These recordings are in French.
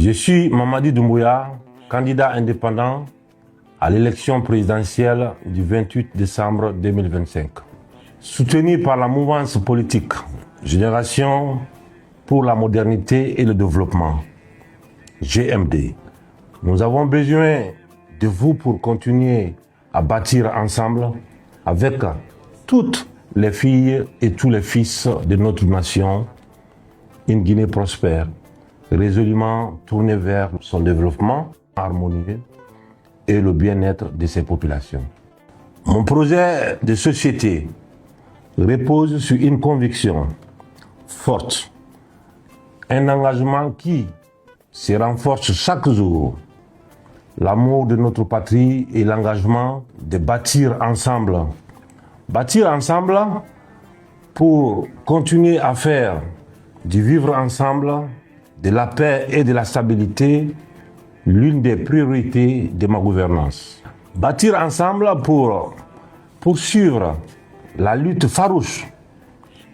Je suis Mamadi Doumbouya, candidat indépendant à l'élection présidentielle du 28 décembre 2025. Soutenu par la mouvance politique Génération pour la modernité et le développement, GMD, nous avons besoin de vous pour continuer à bâtir ensemble avec toutes les filles et tous les fils de notre nation une Guinée prospère, résolument tournée vers son développement harmonieux et le bien-être de ses populations. Mon projet de société repose sur une conviction forte, un engagement qui se renforce chaque jour, l'amour de notre patrie et l'engagement de bâtir ensemble. Bâtir ensemble pour continuer à faire du vivre ensemble, de la paix et de la stabilité l'une des priorités de ma gouvernance. Bâtir ensemble pour poursuivre la lutte farouche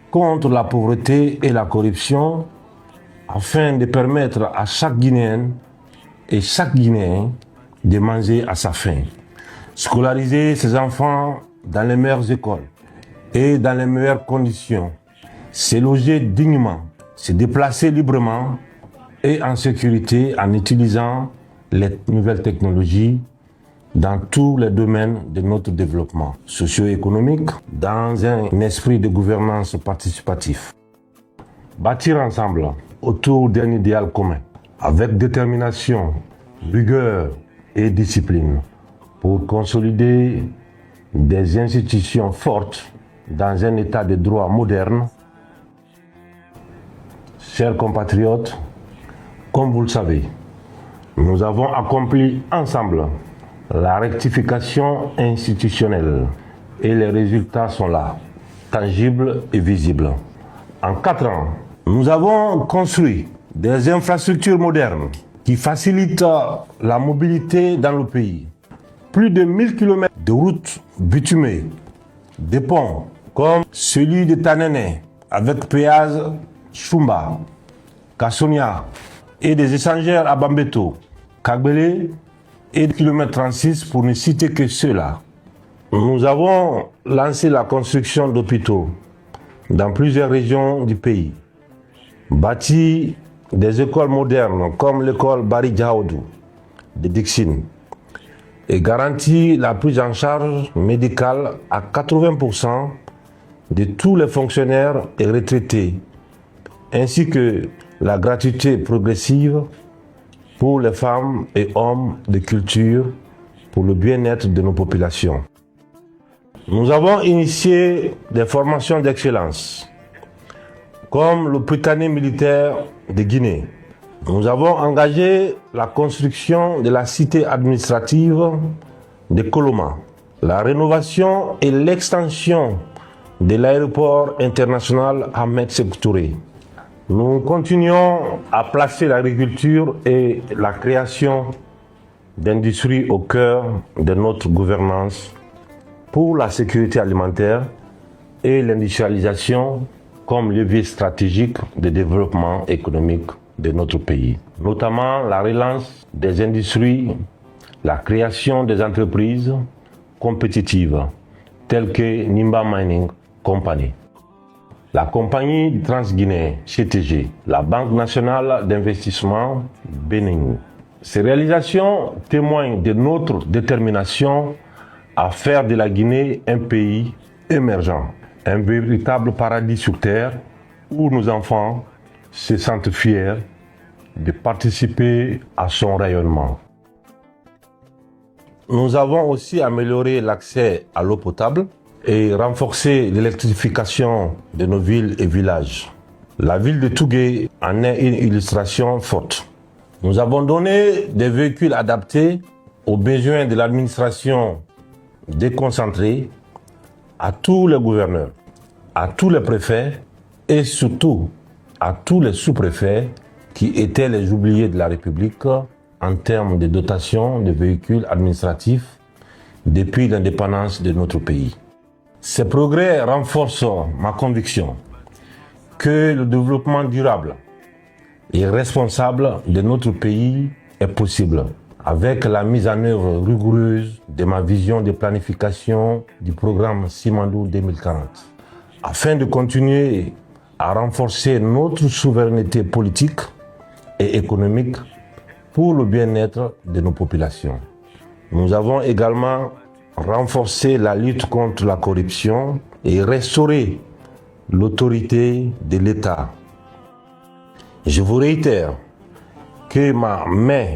contre la pauvreté et la corruption afin de permettre à chaque Guinéenne et chaque Guinéen de manger à sa faim. Scolariser ses enfants dans les meilleures écoles et dans les meilleures conditions. Se loger dignement, se déplacer librement et en sécurité en utilisant les nouvelles technologies dans tous les domaines de notre développement socio-économique dans un esprit de gouvernance participatif. Bâtir ensemble autour d'un idéal commun avec détermination, rigueur et discipline pour consolider des institutions fortes dans un état de droit moderne. Chers compatriotes, comme vous le savez, nous avons accompli ensemble la rectification institutionnelle et les résultats sont là, tangibles et visibles. En 4 ans, nous avons construit des infrastructures modernes qui facilitent la mobilité dans le pays. Plus de 1000 km de routes bitumées, des ponts comme celui de Tanene avec péage Chumba, Kassonia et des échangeurs à Bambeto, Kagbele et km 36 pour ne citer que ceux-là. Nous avons lancé la construction d'hôpitaux dans plusieurs régions du pays, bâti des écoles modernes comme l'école Bari Djaoudou de Dixine et garanti la prise en charge médicale à 80% de tous les fonctionnaires et retraités, ainsi que la gratuité progressive pour les femmes et hommes de culture pour le bien-être de nos populations. Nous avons initié des formations d'excellence, comme le Prytanée militaire de Guinée. Nous avons engagé la construction de la cité administrative de Koloma, la rénovation et l'extension de l'aéroport international Ahmed Sékou Touré. Nous continuons à placer l'agriculture et la création d'industries au cœur de notre gouvernance pour la sécurité alimentaire et l'industrialisation comme levier stratégique de développement économique de notre pays, notamment la relance des industries, la création des entreprises compétitives telles que Nimba Mining Company, la compagnie transguinéenne CTG, la Banque nationale d'investissement Bénin. Ces réalisations témoignent de notre détermination à faire de la Guinée un pays émergent, un véritable paradis sur terre où nos enfants se sentent fiers de participer à son rayonnement. Nous avons aussi amélioré l'accès à l'eau potable et renforcé l'électrification de nos villes et villages. La ville de Tougué en est une illustration forte. Nous avons donné des véhicules adaptés aux besoins de l'administration déconcentrée à tous les gouverneurs, à tous les préfets et surtout à tous les sous-préfets qui étaient les oubliés de la République en termes de dotation de véhicules administratifs depuis l'indépendance de notre pays. Ces progrès renforcent ma conviction que le développement durable et responsable de notre pays est possible avec la mise en œuvre rigoureuse de ma vision de planification du programme Simandou 2040, afin de continuer à renforcer notre souveraineté politique et économique pour le bien-être de nos populations. Nous avons également renforcé la lutte contre la corruption et restauré l'autorité de l'État. Je vous réitère que ma main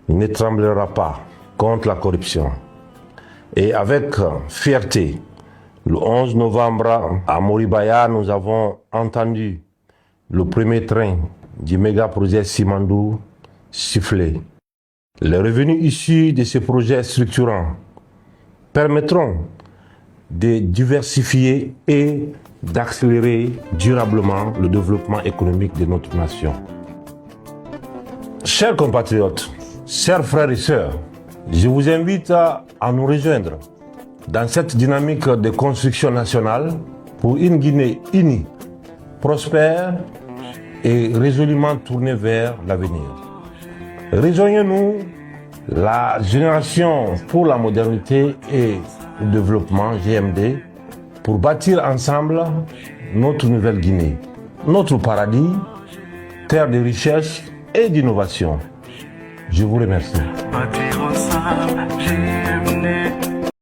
ne tremblera pas contre la corruption. Et avec fierté, le 11 novembre à Moribaya, nous avons entendu le premier train du méga-projet Simandou siffler. Les revenus issus de ce projet structurant permettront de diversifier et d'accélérer durablement le développement économique de notre nation. Chers compatriotes, chers frères et sœurs, je vous invite à nous rejoindre dans cette dynamique de construction nationale pour une Guinée unie, prospère et résolument tournée vers l'avenir. Rejoignez-nous, la Génération pour la modernité et le développement, GMD, pour bâtir ensemble notre nouvelle Guinée, notre paradis, terre de richesse et d'innovation. Je vous remercie.